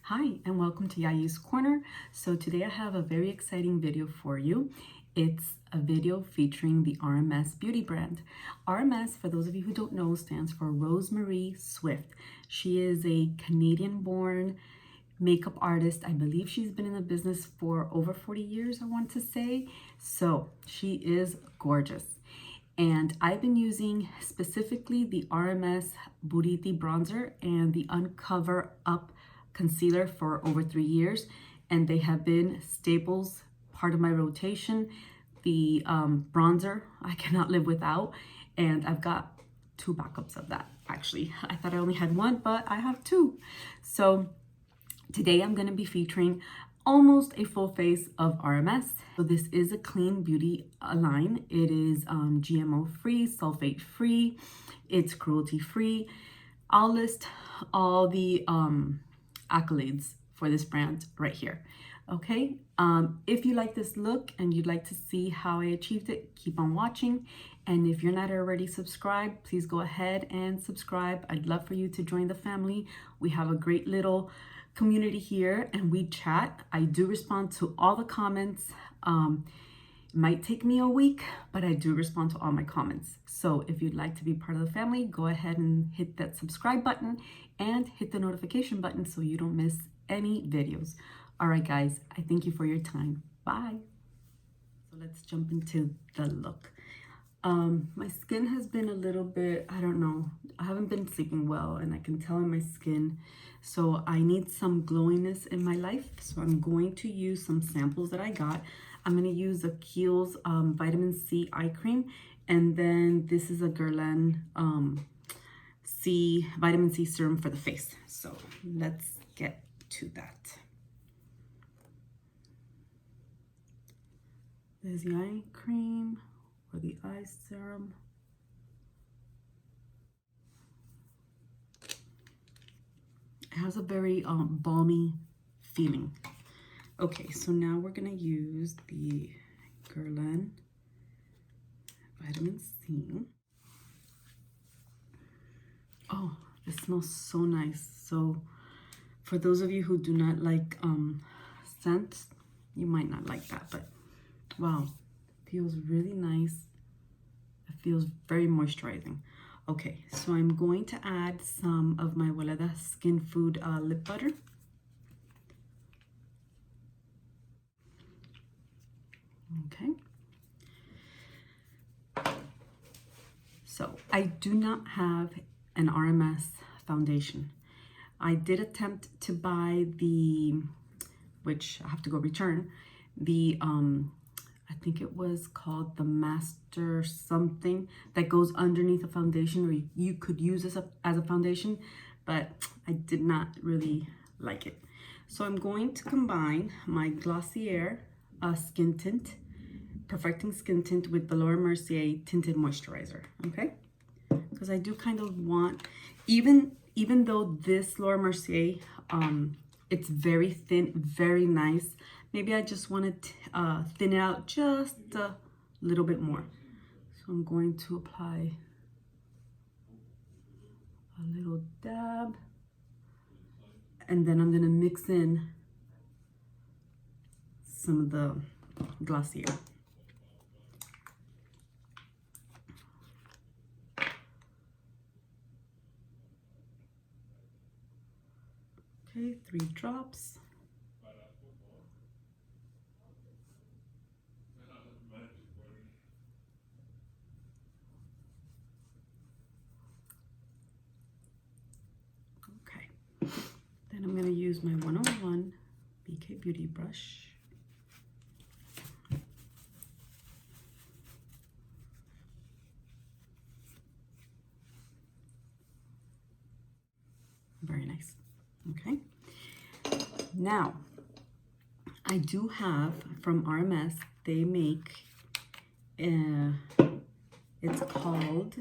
Hi and welcome to Yayi's Corner. So today I have a very exciting video for you. It's a video featuring the RMS Beauty brand. RMS, for those of you who don't know, stands for Rosemary Swift. She is a Canadian-born makeup artist. I believe she's been in the business for over 40 years, I want to say. So she is gorgeous. And I've been using specifically the RMS Beauty bronzer and the Uncover Up concealer for over 3 years, and they have been staples, part of my rotation. The bronzer I cannot live without, and I've got 2 backups of that. Actually, I thought I only had 1, but I have 2. So today I'm going to be featuring almost a full face of RMS. So this is a clean beauty line. It is GMO free, sulfate free, it's cruelty free. I'll list all the accolades for this brand right here. Okay, if you like this look and you'd like to see how I achieved it, keep on watching. And if you're not already subscribed, please go ahead and subscribe. I'd love for you to join the family. We have a great little community here and we chat. I do respond to all the comments. It might take me a week, but I do respond to all my comments. So if you'd like to be part of the family, go ahead and hit that subscribe button and hit the notification button so you don't miss any videos. All right, guys, I thank you for your time. Bye. So let's jump into the look. My skin has been a little bit, I don't know, I haven't been sleeping well and I can tell in my skin. So I need some glowiness in my life. So I'm going to use some samples that I got. I'm going to use a Kiehl's vitamin C eye cream. And then this is a Guerlain vitamin C serum for the face. So let's get to that. There's the eye cream or the eye serum. It has a very balmy feeling. Okay, so now we're gonna use the Guerlain vitamin C. Oh, it smells so nice. So for those of you who do not like scents, you might not like that, but wow, it feels really nice. It feels very moisturizing. Okay, so I'm going to add some of my Weleda Skin Food lip butter. Okay. So I do not have an RMS foundation. I did attempt to buy which I have to go return, I think it was called the Master something that goes underneath a foundation, or you could use this as a foundation, but I did not really like it. So I'm going to combine my Glossier Skin Tint, Perfecting Skin Tint with the Laura Mercier Tinted Moisturizer, okay? Because I do kind of want, even though this Laura Mercier, it's very thin, very nice, maybe I just want to thin it out just a little bit more. So I'm going to apply a little dab, and then I'm going to mix in some of the Glossier. Okay, 3 drops. Okay, then I'm going to use my 101 BK Beauty brush. Very nice. Okay, now I do have from RMS, they make it's called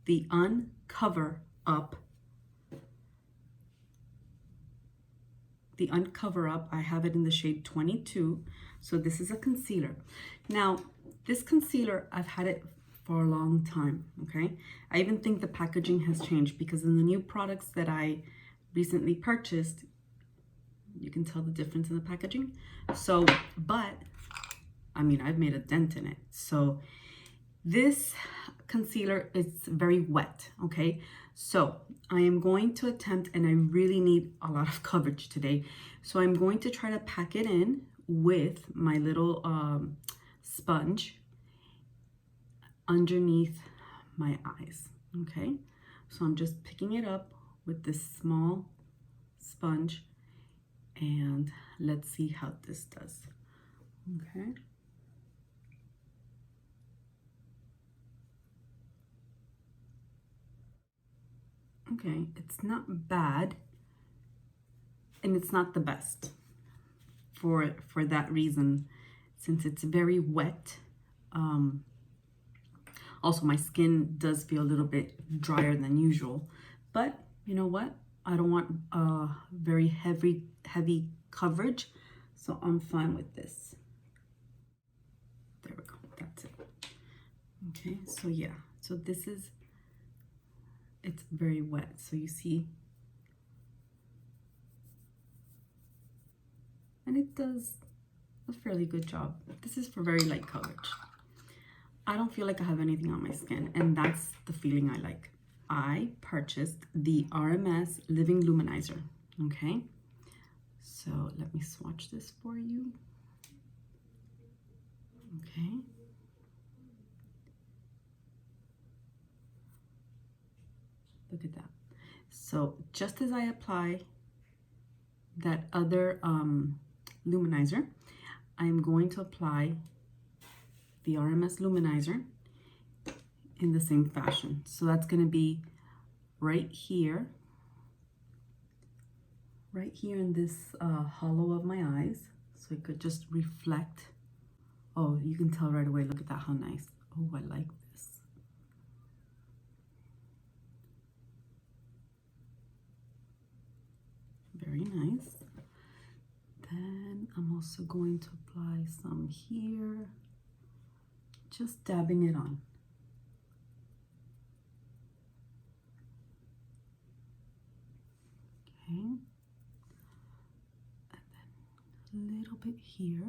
the Uncover Up. The Uncover Up, I have it in the shade 22. So this is a concealer. Now, this concealer, I've had it for a long time, okay? I even think the packaging has changed because in the new products that I recently purchased, You can tell the difference in the packaging. So, but I mean, I've made a dent in it. So this concealer is very wet, okay? So I am going to attempt, and I really need a lot of coverage today. So I'm going to try to pack it in with my little sponge underneath my eyes, okay? So I'm just picking it up with this small sponge, and let's see how this does, okay? Okay, it's not bad, and it's not the best for that reason, since it's very wet. Also, my skin does feel a little bit drier than usual, but you know what? I don't want very heavy coverage, so I'm fine with this. There we go, that's it. Okay, so yeah, so this is, it's very wet, so you see, and it does a fairly good job. This is for very light coverage. I don't feel like I have anything on my skin, and that's the feeling I like. I purchased the RMS Living Luminizer, okay? So let me swatch this for you. Okay. Look at that. So just as I apply that other luminizer, I'm going to apply the RMS Luminizer in the same fashion. So that's going to be right here in this hollow of my eyes, so it could just reflect. Oh, you can tell right away. Look at that, how nice. Oh, I like this. Very nice. Then I'm also going to apply some here, just dabbing it on. Okay. And then a little bit here.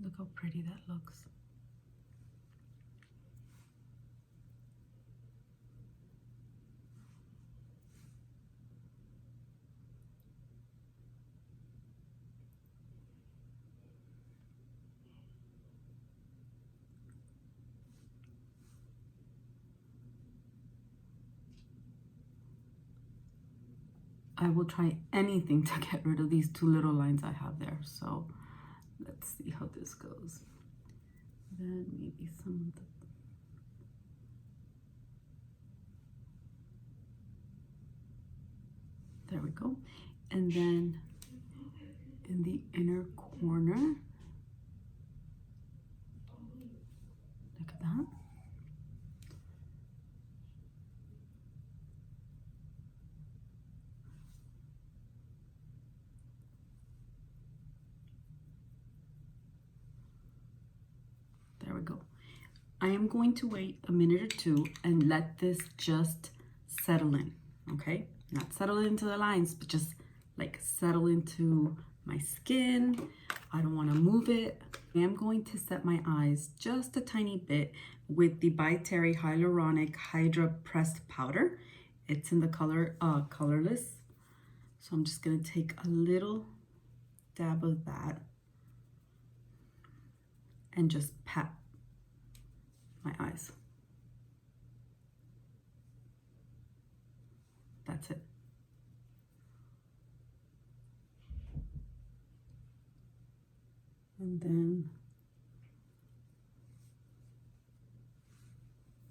Look how pretty that looks. I will try anything to get rid of these two little lines I have there. So let's see how this goes. Then maybe some of the, there we go. And then in the inner corner, look at that. There we go. I am going to wait a minute or two and let this just settle in, okay? Not settle into the lines, but just like settle into my skin. I don't want to move it. I am going to set my eyes just a tiny bit with the By Terry Hyaluronic Hydra Pressed Powder. It's in the color Colorless. So I'm just going to take a little dab of that and just pat my eyes. That's it. And then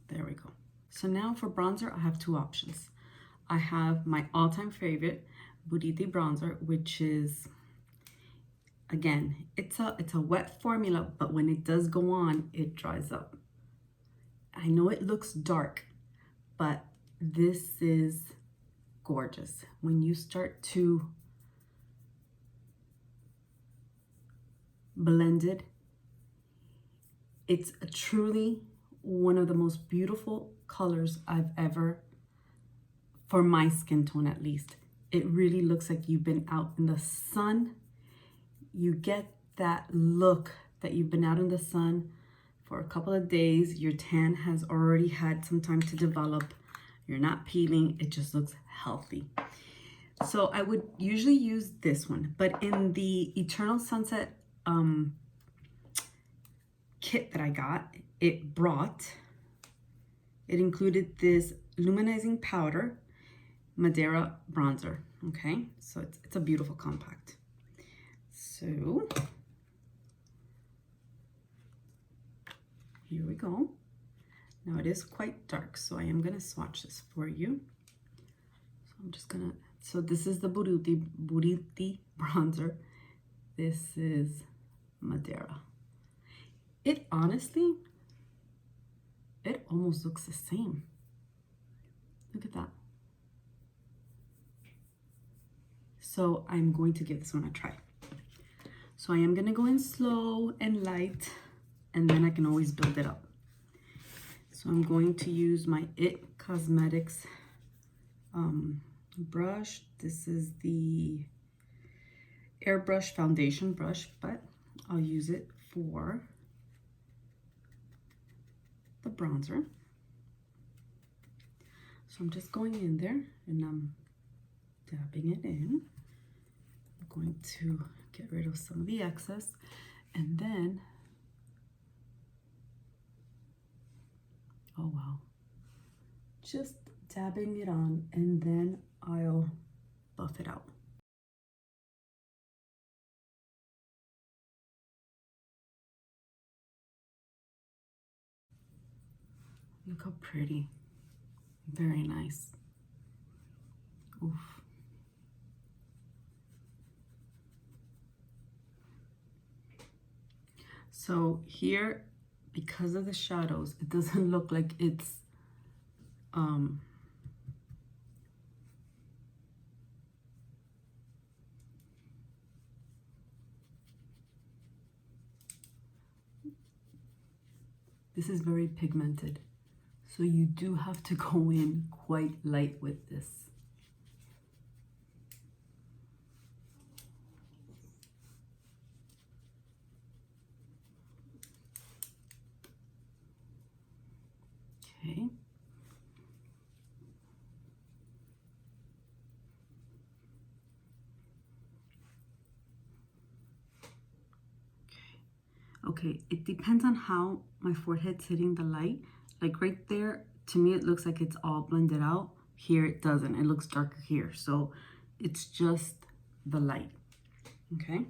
there we go. So now for bronzer, I have two options. I have my all-time favorite Beauty bronzer, which is, again, it's a wet formula, but when it does go on, it dries up. I know it looks dark, but this is gorgeous. When you start to blend it, it's truly one of the most beautiful colors I've ever, for my skin tone at least. it really looks like you've been out in the sun. You get that look that you've been out in the sun for a couple of days. Your tan has already had some time to develop. You're not peeling. It just looks healthy. So I would usually use this one, but in the Eternal Sunset kit that I got, it included this luminizing powder Madeira bronzer. Okay, so it's a beautiful compact. So here we go. Now it is quite dark, so I am gonna swatch this for you. So I'm just gonna, so this is the Buriti bronzer. This is Madeira. It honestly, it almost looks the same. Look at that. So I'm going to give this one a try. So I am gonna go in slow and light, and then I can always build it up. So I'm going to use my IT Cosmetics brush. This is the airbrush foundation brush, but I'll use it for the bronzer. So I'm just going in there and I'm dabbing it in. I'm going to get rid of some of the excess, and then, oh wow, just dabbing it on, and then I'll buff it out. Look how pretty. Very nice. Oof. So here, because of the shadows, it doesn't look like it's this is very pigmented, so you do have to go in quite light with this. Okay. Okay, it depends on how my forehead's hitting the light. Like right there, to me, it looks like it's all blended out. Here, it doesn't. It looks darker here. So it's just the light, okay?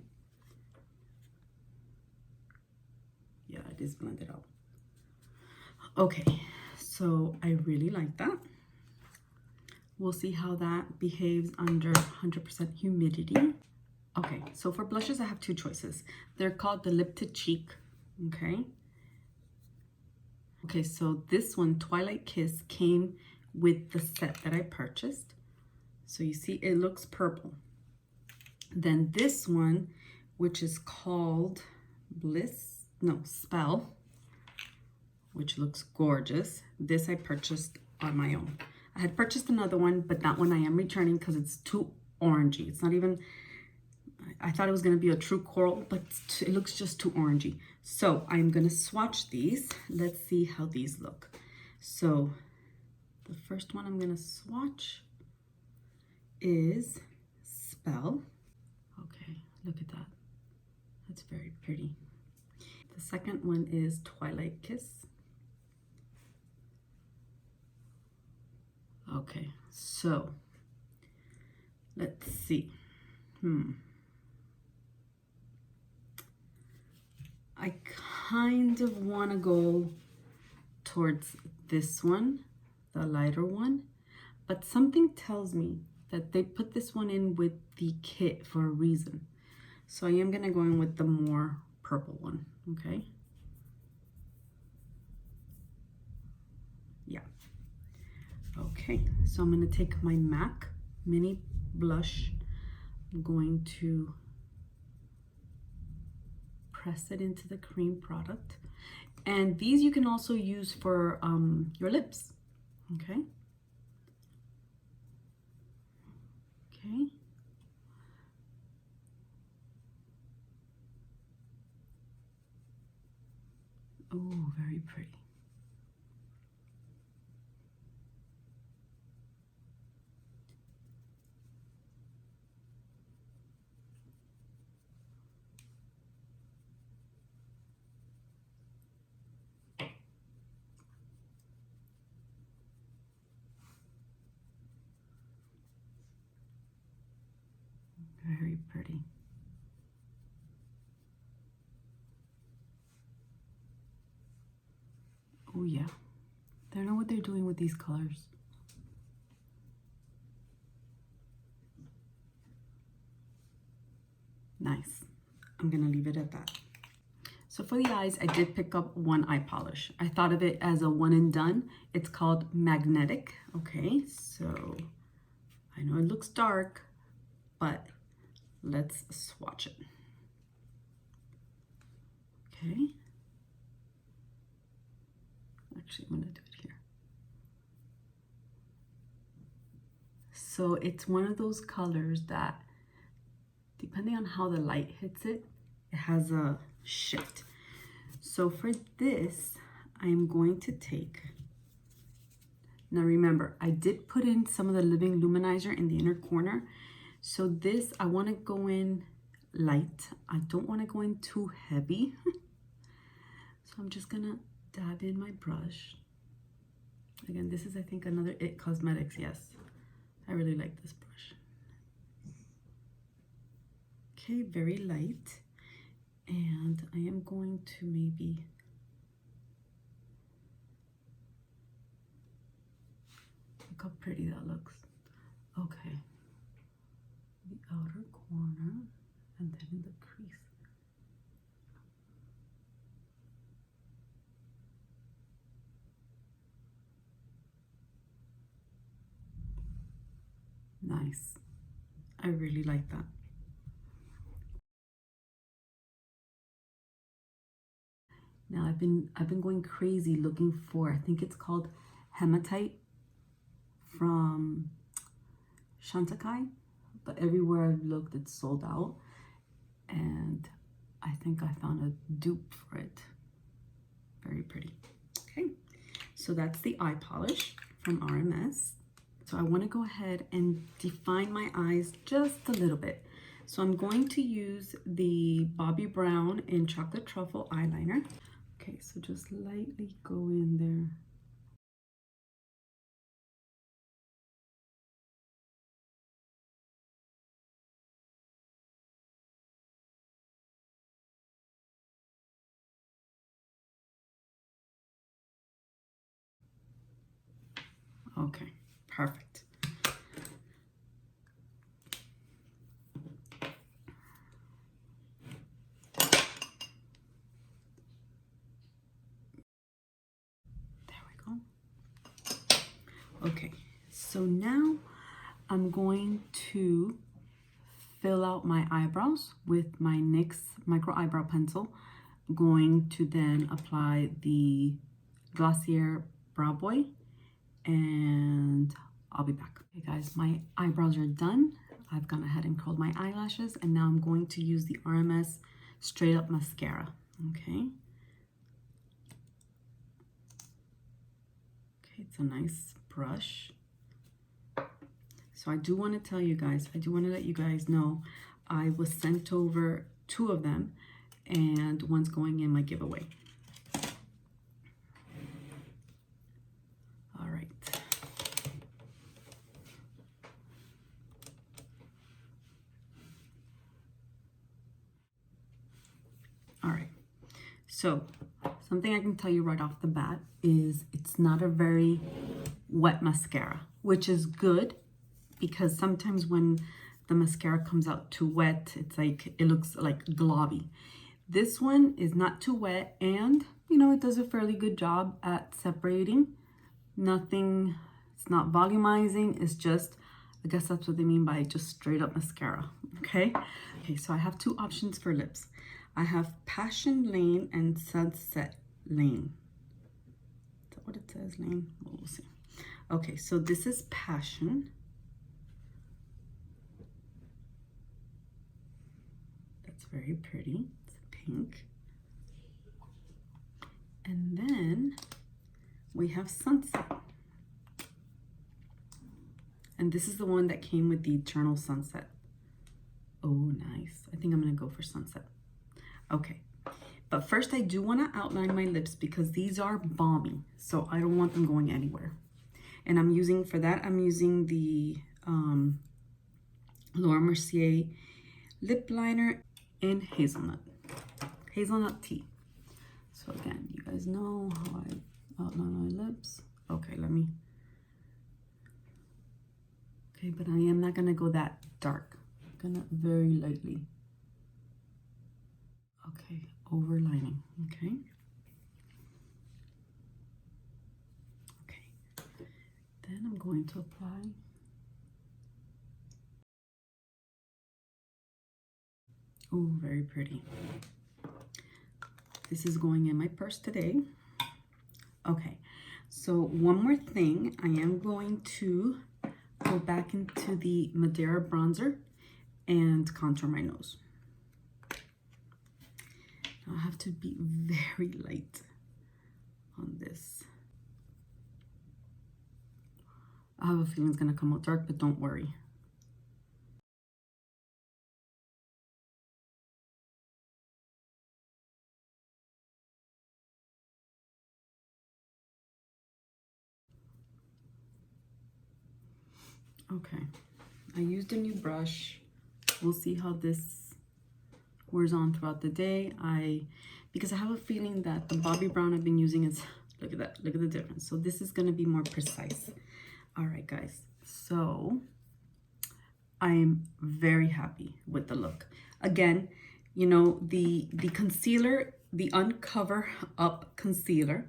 Yeah, it is blended out. Okay, so I really like that. We'll see how that behaves under 100% humidity. Okay, so for blushes, I have two choices. They're called the Lip to Cheek, okay? Okay, so this one, Twilight Kiss, came with the set that I purchased. So you see, it looks purple. Then this one, which is called Spell, which looks gorgeous. This I purchased on my own. I had purchased another one, but that one I am returning because it's too orangey. It's not even, I thought it was gonna be a true coral, but it looks just too orangey. So I'm gonna swatch these. Let's see how these look. So the first one I'm gonna swatch is Spell. Okay, look at that. That's very pretty. The second one is Twilight Kiss. Okay, so let's see. I kind of want to go towards this one, the lighter one, but something tells me that they put this one in with the kit for a reason. So I am going to go in with the more purple one, okay? Yeah. Okay, so I'm going to take my MAC mini blush. I'm going to press it into the cream product. And these you can also use for your lips, okay? Okay. Oh, very pretty. Very pretty. Oh yeah, they know what they're doing with these colors. Nice. I'm gonna leave it at that. So for the eyes, I did pick up one eye polish. I thought of it as a one and done. It's called Magnetic. Okay, so I know it looks dark, but let's swatch it. Okay. Actually, I'm gonna do it here. So it's one of those colors that, depending on how the light hits it, it has a shift. So for this, I'm going to take, now remember, I did put in some of the Living Luminizer in the inner corner. So this, I want to go in light. I don't want to go in too heavy. So I'm just gonna dab in my brush. Again, this is, I think, another IT Cosmetics. Yes, I really like this brush. Okay, very light. And I am going to maybe, look how pretty that looks. Okay, the outer corner and then in the crease. Nice. I really like that. Now I've been going crazy looking for, I think it's called Hematite from Chantecaille, but everywhere I've looked it's sold out, and I think I found a dupe for it. Very pretty. Okay, so that's the eye polish from RMS. So I want to go ahead and define my eyes just a little bit. So I'm going to use the Bobbi Brown in Chocolate Truffle eyeliner. Okay, so just lightly go in there. Okay, perfect. There we go. Okay, so now I'm going to fill out my eyebrows with my NYX micro eyebrow pencil. Going to then apply the Glossier Brow Boy, and I'll be back. Okay guys, my eyebrows are done. I've gone ahead and curled my eyelashes, and now I'm going to use the RMS Straight Up Mascara. Okay. Okay, it's a nice brush. So I do want to tell you guys, I do want to let you guys know, I was sent over 2 of them, and one's going in my giveaway. All right. All right. So something I can tell you right off the bat is it's not a very wet mascara, which is good, because sometimes when the mascara comes out too wet, it's like, it looks like globby. This one is not too wet, and you know, it does a fairly good job at separating. Nothing, it's not volumizing, it's just, I guess that's what they mean by just straight up mascara. Okay, so I have 2 options for lips. I have Passion Lane and Sunset Lane. Is that what it says, Lane? Well, we'll see. Okay, so this is Passion. very pretty. It's pink. And then we have Sunset. And this is the one that came with the Eternal Sunset. Oh, nice. I think I'm gonna go for Sunset. Okay, but first I do wanna outline my lips because these are balmy, so I don't want them going anywhere. And I'm using the Laura Mercier lip liner in Hazelnut Tea. So again, you guys know how I outline my lips. Okay, okay, but I am not gonna go that dark. I'm gonna very lightly. Okay, overlining, okay. Okay, then I'm going to apply oh, very pretty. This is going in my purse today. Okay, so one more thing. I am going to go back into the Madeira bronzer and contour my nose. Now I have to be very light on this. I have a feeling it's gonna come out dark, but don't worry. Okay, I used a new brush. We'll see how this wears on throughout the day. Because I have a feeling that the Bobbi Brown I've been using is, look at that, look at the difference. So this is gonna be more precise. All right, guys, so I'm very happy with the look. Again, you know, the concealer, the Uncover Up concealer,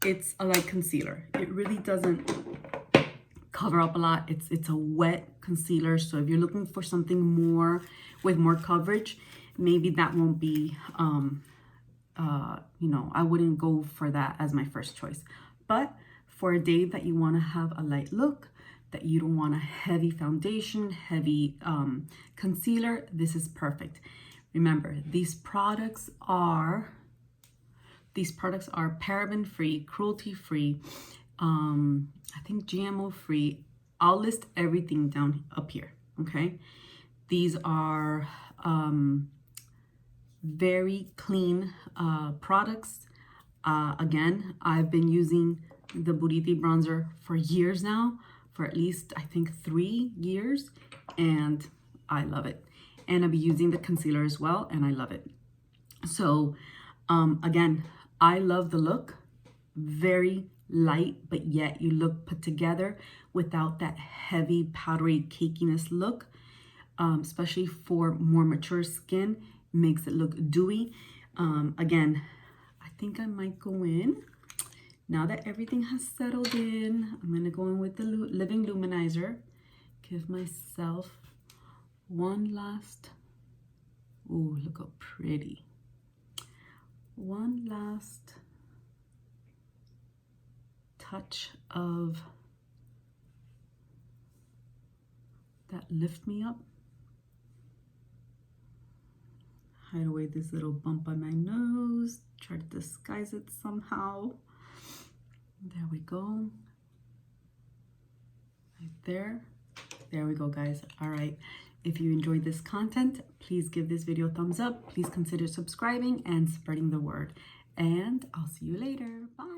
it's a light concealer. It really doesn't cover up a lot. It's a wet concealer, so if you're looking for something more with more coverage, maybe that won't be you know, I wouldn't go for that as my first choice. But for a day that you want to have a light look, that you don't want a heavy foundation, heavy concealer, this is perfect. Remember, these products are paraben free, cruelty free, I think GMO free. I'll list everything down up here, okay? These are very clean products. Again, I've been using the Buriti bronzer for years now, for at least I think 3 years, and I love it. And I'll be using the concealer as well, and I love it. So again, I love the look. Very light, but yet you look put together without that heavy powdery cakiness look. Especially for more mature skin, makes it look dewy. Again, I think I might go in, now that everything has settled in, I'm gonna go in with the Living Luminizer, give myself one last, ooh, look how pretty. One last touch of that Lift Me Up. Hide away this little bump on my nose, try to disguise it somehow. There we go. Right there. There we go, guys. All right. If you enjoyed this content, please give this video a thumbs up. Please consider subscribing and spreading the word. And I'll see you later. Bye.